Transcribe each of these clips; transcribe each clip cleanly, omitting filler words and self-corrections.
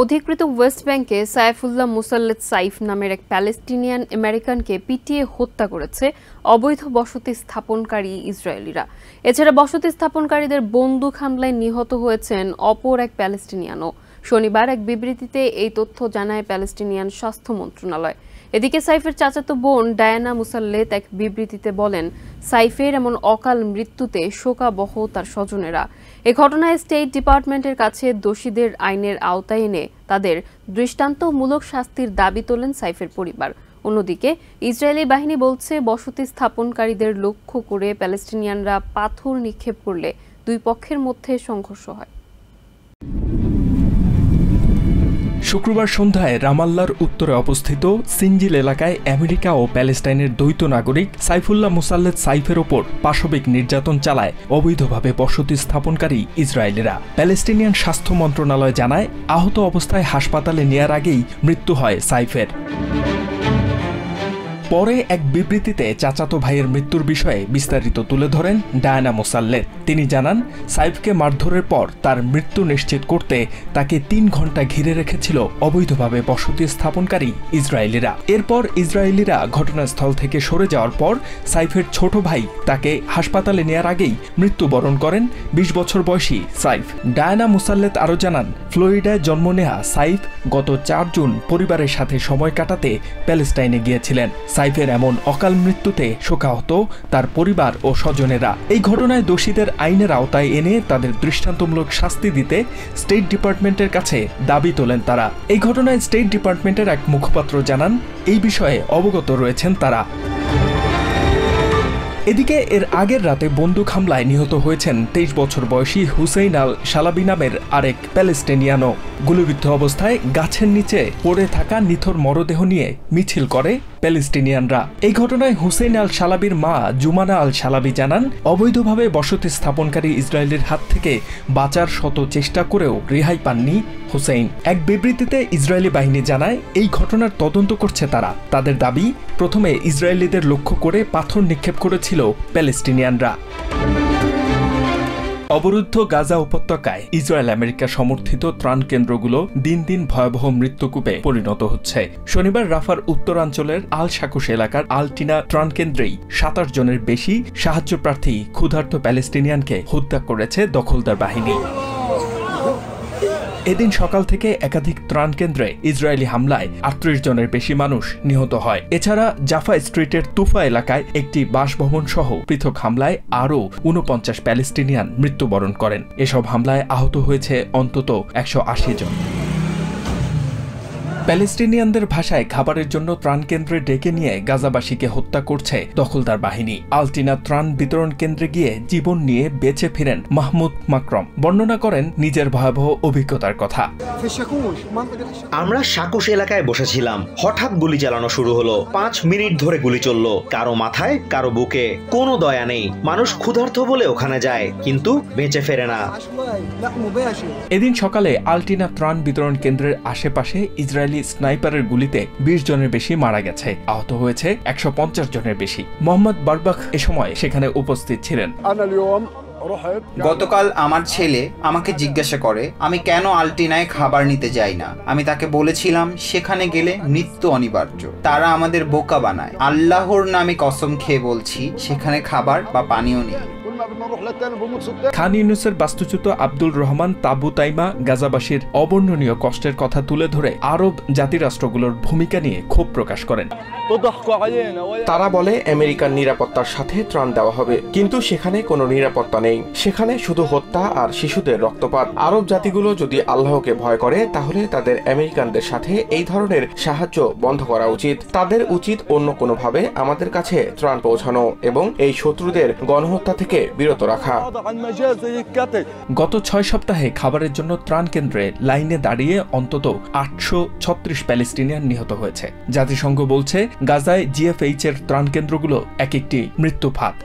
অধিকৃত ওয়েস্ট ব্যাংকে সাইফুল্লাহ মুসাল্লেদ সাইফ নামের এক প্যালেস্টিনিয়ান আমেরিকানকে পিটিয়ে হত্যা করেছে অবৈধ বসতি স্থাপনকারী ইসরায়েলিরা। এছাড়া বসতি স্থাপনকারীদের বন্দুক হামলায় নিহত হয়েছেন অপর এক প্যালেস্টিনিয়ানও। শনিবার এক বিবৃতিতে এই তথ্য জানায় প্যালেস্টিনিয়ান স্বাস্থ্য মন্ত্রণালয়। এদিকে সাইফের চাচাতো বোন ডায়ানা মুসাল্লেদ এক বিবৃতিতে বলেন, সাইফের এমন অকাল মৃত্যুতে শোকাবহ তার স্বজনেরা। এ ঘটনায় স্টেট ডিপার্টমেন্টের কাছে দোষীদের আইনের আওতায় এনে তাদের দৃষ্টান্তমূলক শাস্তির দাবি তোলেন সাইফের পরিবার। অন্যদিকে ইসরায়েলি বাহিনী বলছে, বসতি স্থাপনকারীদের লক্ষ্য করে প্যালেস্টিনিয়ানরা পাথর নিক্ষেপ করলে দুই পক্ষের মধ্যে সংঘর্ষ হয়। শুক্রবার সন্ধ্যায় রামাল্লার উত্তরে অবস্থিত সিনজিল এলাকায় আমেরিকা ও প্যালেস্টাইনের দ্বৈত নাগরিক সাইফুল্লাহ মুসাল্লেদ সাইফের ওপর পাশবিক নির্যাতন চালায় অবৈধভাবে বসতি স্থাপনকারী ইসরায়েলিরা। প্যালেস্টিনিয়ান স্বাস্থ্য মন্ত্রণালয় জানায়, আহত অবস্থায় হাসপাতালে নেয়ার আগেই মৃত্যু হয় সাইফের। পরে এক বিবৃতিতে চাচাতো ভাইয়ের মৃত্যুর বিষয়ে বিস্তারিত তুলে ধরেন ডায়ানা মুসাল্লেদ। তিনি জানান, সাইফকে মারধরের পর তার মৃত্যু নিশ্চিত করতে তাকে 3 ঘন্টা ঘিরে রেখেছিল অবৈধভাবে বসতি স্থাপনকারী ইসরায়েলিরা। এরপর ইসরায়েলিরা ঘটনাস্থল থেকে সরে যাওয়ার পর সাইফের ছোট ভাই তাকে হাসপাতালে নেয়ার আগেই মৃত্যুবরণ করেন 20 বছর বয়সী সাইফ। ডায়ানা মুসাল্লেদ আরও জানান, ফ্লোরিডায় জন্ম নেওয়া সাইফ গত 4 জুন পরিবারের সাথে সময় কাটাতে প্যালেস্টাইনে গিয়েছিলেন। সাইফের এমন অকাল মৃত্যুতে শোকাহত তার পরিবার ও স্বজনেরা। এই ঘটনায় দোষীদের আইনের আওতায় এনে তাদের দৃষ্টান্তমূলক শাস্তি দিতে স্টেট ডিপার্টমেন্টের কাছে দাবি তোলেন তারা। এই ঘটনায় স্টেট ডিপার্টমেন্টের এক মুখপাত্র জানান, এই বিষয়ে অবগত রয়েছেন তারা। এদিকে এর আগের রাতে বন্দুক হামলায় নিহত হয়েছেন 23 বছর বয়সী হুসেইন আল শালাবি নামের আরেক প্যালেস্টিনিয়ানও। গুলিবিদ্ধ অবস্থায় গাছের নিচে পড়ে থাকা নিথর মরদেহ নিয়ে মিছিল করে প্যালেস্টিনিয়ানরা। এই ঘটনায় হুসেইন আল শালাবির মা জুমানা আল শালাবি জানান, অবৈধভাবে বসতি স্থাপনকারী ইসরায়েলের হাত থেকে বাঁচার শত চেষ্টা করেও রেহাই পাননি হুসেইন। এক বিবৃতিতে ইসরায়েলি বাহিনী জানায়, এই ঘটনার তদন্ত করছে তারা। তাদের দাবি, প্রথমে ইসরায়েলিদের লক্ষ্য করে পাথর নিক্ষেপ করেছিল প্যালেস্টিনিয়ানরা। অবরুদ্ধ গাজা উপত্যকায় ইসরায়েল আমেরিকা সমর্থিত ত্রাণ কেন্দ্রগুলো দিন দিন ভয়াবহ মৃত্যুকূপে পরিণত হচ্ছে। শনিবার রাফার উত্তরাঞ্চলের আল শাকুশ এলাকার আলটিনা ত্রাণ কেন্দ্রেই 27 জনের বেশি সাহায্য প্রার্থী ক্ষুধার্ত প্যালেস্টিনিয়ানকে হত্যা করেছে দখলদার বাহিনী। এদিন সকাল থেকে একাধিক ত্রাণ কেন্দ্রে ইসরায়েলি হামলায় 38 জনের বেশি মানুষ নিহত হয়। এছাড়া জাফা স্ট্রিটের তুফা এলাকায় একটি বাসভবন সহ পৃথক হামলায় আরও 49 প্যালেস্টিনিয়ান মৃত্যুবরণ করেন। এসব হামলায় আহত হয়েছে অন্তত 180 জন। প্যালেস্টিনিয়ানদের ভাষায় খাবারের জন্য ত্রাণ কেন্দ্রে ডেকে নিয়ে গাজাবাসীকে হত্যা করছে দখলদার বাহিনী। আলটিনা ত্রাণ বিতরণ কেন্দ্রে গিয়ে জীবন নিয়ে বেঁচে ফিরেন মাহমুদ মাকরম। বর্ণনা করেন নিজের ভয়াবহ অভিজ্ঞতার কথা। আমরা শাকুশ এলাকায় বসেছিলাম, হঠাৎ গুলি চালানো শুরু হলো। 5 মিনিট ধরে গুলি চললো, কারো মাথায় কারো বুকে। কোনো দয়া নেই। মানুষ ক্ষুধার্ত বলে ওখানে যায়, কিন্তু বেঁচে ফেরে না। এদিন সকালে আলটিনা ত্রাণ বিতরণ কেন্দ্রের আশেপাশে ইসরায়েলি স্নাইপারের গুলিতে 20 জনের বেশি মারা গেছে। আহত হয়েছে 150 জনের বেশি। মোহাম্মদ বারবাক এ সময় সেখানে উপস্থিত ছিলেন। গতকাল আমার ছেলে আমাকে জিজ্ঞাসা করে, আমি কেন আলটিনায় খাবার নিতে যাই না। আমি তাকে বলেছিলাম, সেখানে গেলে মৃত্যু অনিবার্য। তারা আমাদের বোকা বানায়। আল্লাহর নামে কসম খেয়ে বলছি, সেখানে খাবার বা পানীয় নেই। খান ইউনুসের বাস্তুচ্যুত আব্দুল রহমান তাবুতাইমা গাজাবাসীর অবর্ণনীয় কষ্টের কথা তুলে ধরে আরব জাতিরাষ্ট্রগুলোর ভূমিকা নিয়ে ক্ষোভ প্রকাশ করেন। তারা বলে আমেরিকার নিরাপত্তার সাথে ত্রাণ দেওয়া হবে, কিন্তু সেখানে কোনো নিরাপত্তা নেই। সেখানে শুধু হত্যা আর শিশুদের রক্তপাত। আরব জাতিগুলো যদি আল্লাহকে ভয় করে, তাহলে তাদের আমেরিকানদের সাথে এই ধরনের সাহায্য বন্ধ করা উচিত। তাদের উচিত অন্য কোনোভাবে আমাদের কাছে ত্রাণ পৌঁছানো এবং এই শত্রুদের গণহত্যা থেকে বিরত রাখা। গত 6 সপ্তাহে খাবারের জন্য ত্রাণ কেন্দ্রে লাইনে দাঁড়িয়ে অন্তত 836 প্যালেস্টিনিয়ান নিহত হয়েছে। জাতিসংঘ বলছে, গাজায় জিএফএইচ এর ত্রাণ কেন্দ্রগুলো এক একটি মৃত্যু ফাঁদ।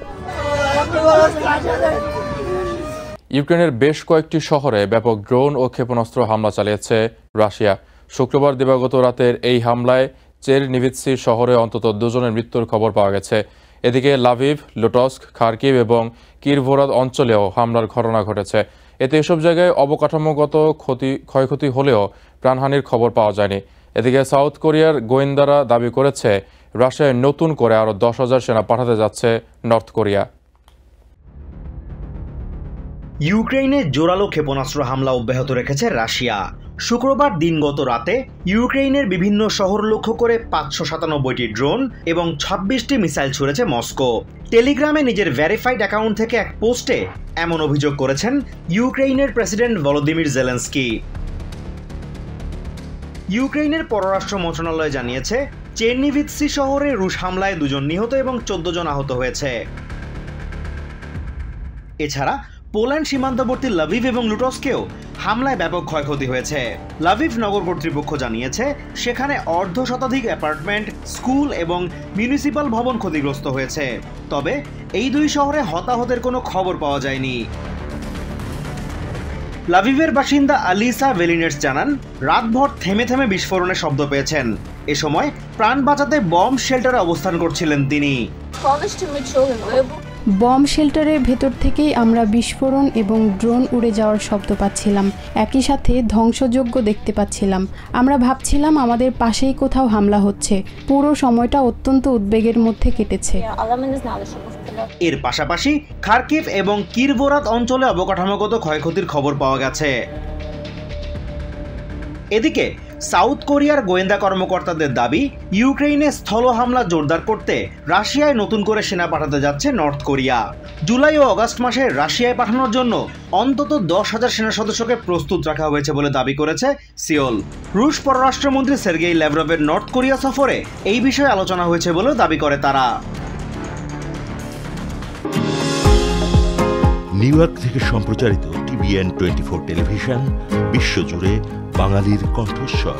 ইউক্রেনের বেশ কয়েকটি শহরে ব্যাপক ড্রোন ও ক্ষেপণাস্ত্র হামলা চালিয়েছে রাশিয়া। শুক্রবার দিবাগত রাতের এই হামলায় চেরনিভিৎসি শহরে অন্তত 2 জনের মৃত্যুর খবর পাওয়া গেছে। এদিকে লাভিভ, লুটস্ক, খার্কিভ এবং কিরভোরাদ অঞ্চলেও হামলার ঘটনা ঘটেছে। এতে এসব জায়গায় অবকাঠামোগত ক্ষয়ক্ষতি হলেও প্রাণহানির খবর পাওয়া যায়নি। এদিকে সাউথ কোরিয়ার গোয়েন্দারা দাবি করেছে রাশিয়ায় নতুন করে আরও 10,000 সেনা পাঠাতে যাচ্ছে নর্থ কোরিয়া। ইউক্রেনে জোরালো ক্ষেপণাস্ত্র হামলা অব্যাহত রেখেছে রাশিয়া। শুক্রবার দিনগত রাতে ইউক্রেনের বিভিন্ন শহর লক্ষ্য করে 597টি ড্রোন এবং 26টি মিসাইল ছুড়েছে মস্কো। টেলিগ্রামে নিজের ভেরিফাইড অ্যাকাউন্ট থেকে এক পোস্টে এমন অভিযোগ করেছেন ইউক্রেনের প্রেসিডেন্ট ভলোদিমির জেলেনস্কি। ইউক্রেনের পররাষ্ট্র মন্ত্রণালয় জানিয়েছে চেরনিভিৎসি শহরে রুশ হামলায় 2 জন নিহত এবং 14 জন আহত হয়েছে। এছাড়া পোল্যান্ড সীমান্তবর্তী লাভিভ এবং লুটস্কেও হামলায় ব্যাপক ক্ষয়ক্ষতি হয়েছে। লাভিভ নগর কর্তৃপক্ষ জানিয়েছে সেখানে অর্ধশতাধিক অ্যাপার্টমেন্ট, স্কুল এবং মিউনিসিপাল ভবন ক্ষতিগ্রস্ত হয়েছে। তবে এই 2 শহরে হতাহতের কোনো খবর পাওয়া যায়নি। লাভিভের বাসিন্দা আলিসা ভেলিনেটস জানান রাতভর থেমে থেমে বিস্ফোরণের শব্দ পেয়েছেন। এ সময় প্রাণ বাঁচাতে বম্ব শেল্টারে অবস্থান করছিলেন তিনি। বম্ব শেল্টারের ভেতর থেকেই আমরা বিস্ফোরণ এবং ড্রোন উড়ে যাওয়ার শব্দ পাচ্ছিলাম, একই সাথে ধ্বংসযজ্ঞ দেখতে পাচ্ছিলাম। আমরা ভাবছিলাম আমাদের পাশেই কোথাও হামলা হচ্ছে। পুরো সময়টা অত্যন্ত উদ্বেগের মধ্যে কেটেছে। এর পাশাপাশি খার্কিভ এবং কিরভোরাত অঞ্চলে অবকাঠামোগত ক্ষয়ক্ষতির খবর পাওয়া গেছে। এদিকে সাউথ কোরিয়ার গোয়েন্দা কর্মকর্তাদের দাবি ইউক্রেনে স্থল হামলা জোরদার করতে রাশিয়ায় নতুন করে সেনা পাঠাতে যাচ্ছে নর্থ কোরিয়া। জুলাই ও আগস্ট মাসে রাশিয়ায় পাঠানোর জন্য অন্তত 10,000 সেনা সদস্যকে প্রস্তুত রাখা হয়েছে বলে দাবি করেছে সিওল। রুশ পররাষ্ট্রমন্ত্রী সের্গেই ল্যাভরভের নর্থ কোরিয়া সফরে এই বিষয়ে আলোচনা হয়েছে বলেও দাবি করে তারা। নিউ ইয়র্ক থেকে সম্প্রচারিত TVN 24 টেলিভিশন বিশ্বজুড়ে বাঙালির কণ্ঠস্বর।